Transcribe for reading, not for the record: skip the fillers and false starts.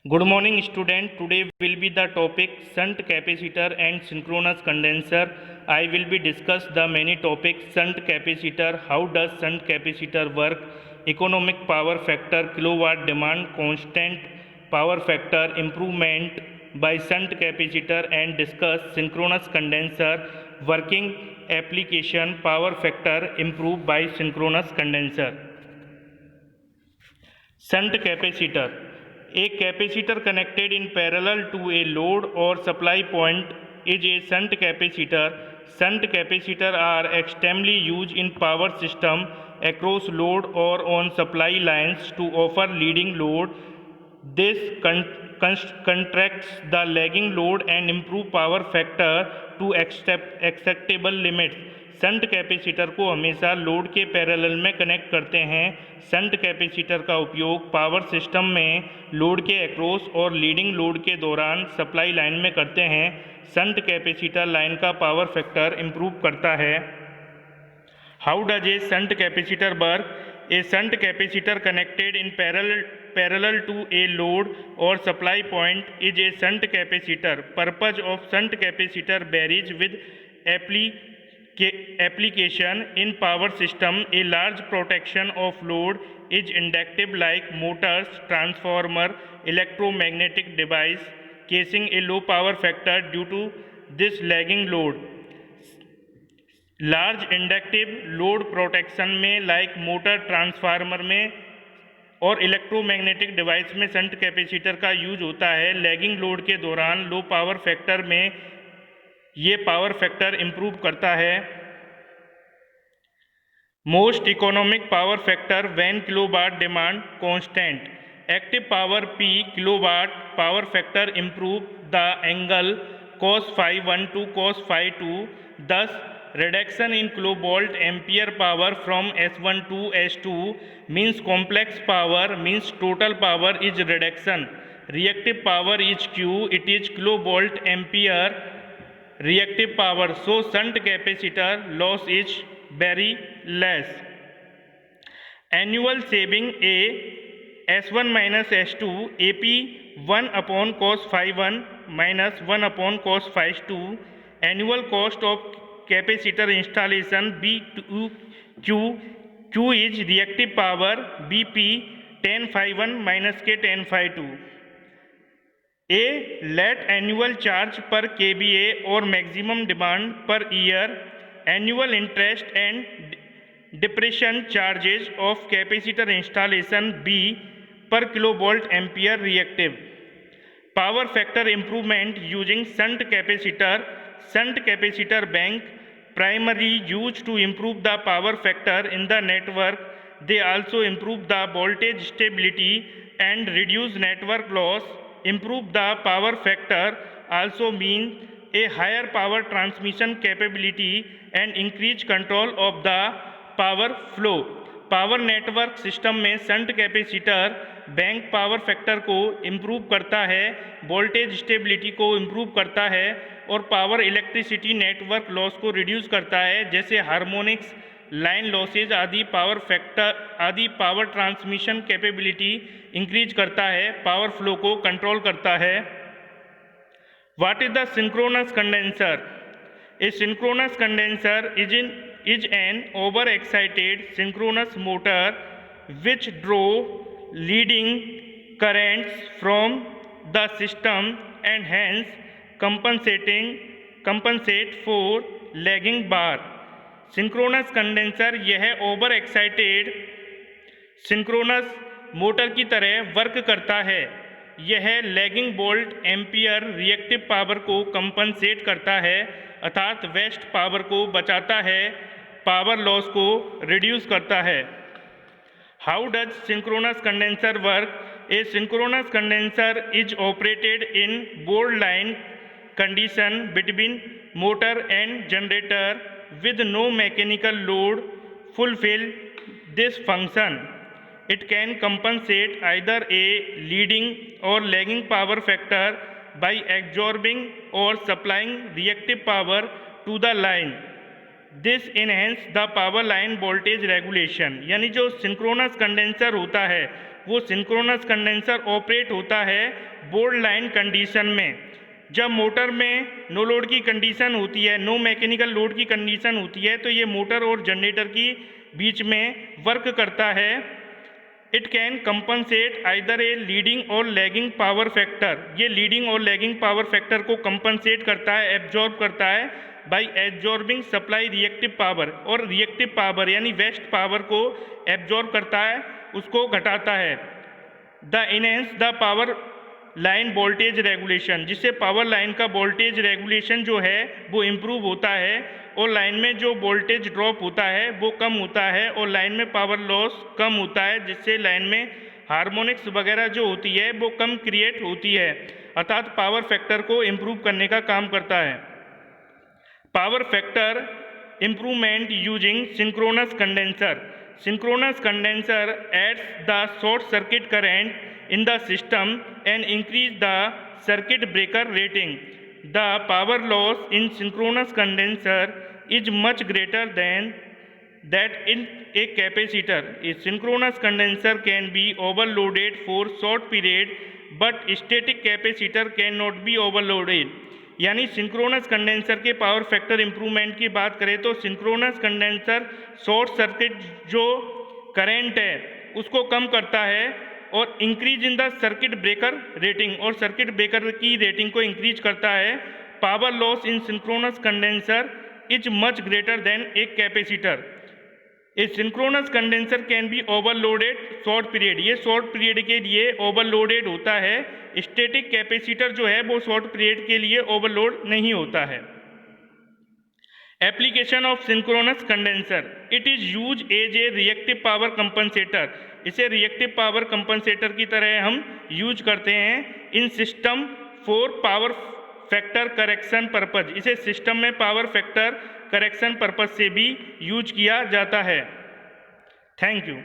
Good morning student. Today will be the topic shunt capacitor and synchronous condenser. I will be discuss the many topics shunt capacitor, how does shunt capacitor work, economic power factor, kilowatt demand constant, power factor improvement by shunt capacitor and discuss synchronous condenser working application, power factor improved by synchronous condenser. Shunt capacitor. A capacitor connected in parallel to a load or supply point is a shunt capacitor. Shunt capacitors are extremely used in power system across load or on supply lines to offer leading load. This contracts the lagging load and improve power factor to acceptable limits. Shunt capacitor को हमेशा load के parallel में connect करते हैं। Shunt capacitor का उपयोग power system में load के अक्रॉस और लीडिंग लोड के दौरान सप्लाई लाइन में करते हैं। शंट कैपेसिटर लाइन का पावर फैक्टर इम्प्रूव करता है। How does a shunt capacitor work? A shunt capacitor connected in parallel to a load or supply point is a shunt capacitor. Purpose of shunt capacitor varies with application. In power system, a large protection of load is inductive like motors, transformer, electromagnetic device, causing a low power factor due to this lagging load. Large inductive load protection में like motor, transformer में और electromagnetic device में shunt capacitor का use होता है। Lagging load के दौरान low power factor में ये पावर फैक्टर इम्प्रूव करता है। Most economic power factor when kilowatt demand constant, active power P kilowatt power factor improve the angle cos phi 1 to cos phi 2, thus reduction in kilovolt ampere power from S1 to S2 means complex power means total power is reduction. Reactive power is Q, it is kilovolt ampere reactive power, so shunt capacitor loss is very less. Annual saving A S1 minus S2 AP 1 upon cos phi 1 minus 1 upon cos phi 2. Annual cost of capacitor installation Q is reactive power BP 10 phi 1 minus K 10 phi 2. A let annual charge per kVA or maximum demand per year. Annual interest and depreciation charges of capacitor installation B per kilovolt ampere reactive. Power factor improvement using shunt capacitor. Shunt capacitor bank primarily used to improve the power factor in the network. They also improve the voltage stability and reduce network loss. Improve the power factor also means a higher power transmission capability and increased control of the power flow. Power network system में shunt capacitor bank power factor को improve करता है, voltage stability को improve करता है और power electricity network loss को reduce करता है, जैसे हार्मोनिक्स, लाइन लॉसेज आदि। पावर फैक्टर आदि पावर ट्रांसमिशन कैपेबिलिटी इंक्रीज करता है, पावर फ्लो को कंट्रोल करता है। What is the synchronous condenser? A synchronous condenser is an overexcited synchronous motor which draw leading currents from the system and hence compensate for lagging bar. Synchronous condenser यह over excited synchronous motor की तरह work करता है। यह lagging volt ampere reactive power को compensate करता है, अर्थात वेस्ट पावर को बचाता है, पावर लॉस को रिड्यूस करता है। How does synchronous condenser work? A synchronous condenser is operated in board line condition between motor and generator with no mechanical load fulfill this function. It can compensate either a leading or lagging power factor by absorbing or supplying reactive power to the line. This enhance the power line voltage regulation. यानी जो synchronous condenser होता है वो synchronous condenser operate होता है bold line condition में। जब motor में नो लोड की कंडीशन होती है, नो मैकेनिकल लोड की कंडीशन होती है, तो ये मोटर और जनरेटर की बीच में वर्क करता है। It can compensate either a leading और लैगिंग पावर फैक्टर। ये लीडिंग और लैगिंग पावर फैक्टर को कंपनसेट करता है, एब्जॉर्ब करता है by absorbing supply reactive power, और रिएक्टिव पावर यानी वेस्ट पावर को एब्जॉर्ब करता है, उसको घटाता है। The enhance the power line voltage regulation, जिससे पावर लाइन का वोल्टेज रेगुलेशन जो है वो इम्प्रूव होता है और लाइन में जो वोल्टेज ड्रॉप होता है वो कम होता है और लाइन में पावर लॉस कम होता है, जिससे लाइन में हार्मोनिक्स वगैरह जो होती है वो कम क्रिएट होती है, अर्थात पावर फैक्टर को इम्प्रूव करने का काम करता है। Power factor improvement using synchronous condenser. Synchronous condenser adds the short circuit current in the system and increase the circuit breaker rating. The power loss in synchronous condenser is much greater than that in a capacitor. A synchronous condenser can be overloaded for short period, but static capacitor cannot be overloaded. यानी synchronous condenser के power factor improvement की बात करें तो synchronous condenser short circuit जो current है उसको कम करता है और increase in the circuit breaker rating, और सर्किट ब्रेकर की रेटिंग को इंक्रीज करता है। Power loss in synchronous condenser is much greater than a capacitor. A synchronous condenser can be overloaded short period, ये शॉर्ट पीरियड के लिए overloaded होता है। स्टैटिक कैपेसिटर जो है वो शॉर्ट पीरियड के लिए ओवरलोड नहीं होता है। Application of synchronous condenser, it is use as a reactive power compensator. इसे रिएक्टिव पावर कंपनसेटर की तरह हम यूज करते हैं। In system for power factor correction purpose, इसे सिस्टम में पावर फैक्टर करेक्शन पर्पज से भी यूज किया जाता है। Thank you.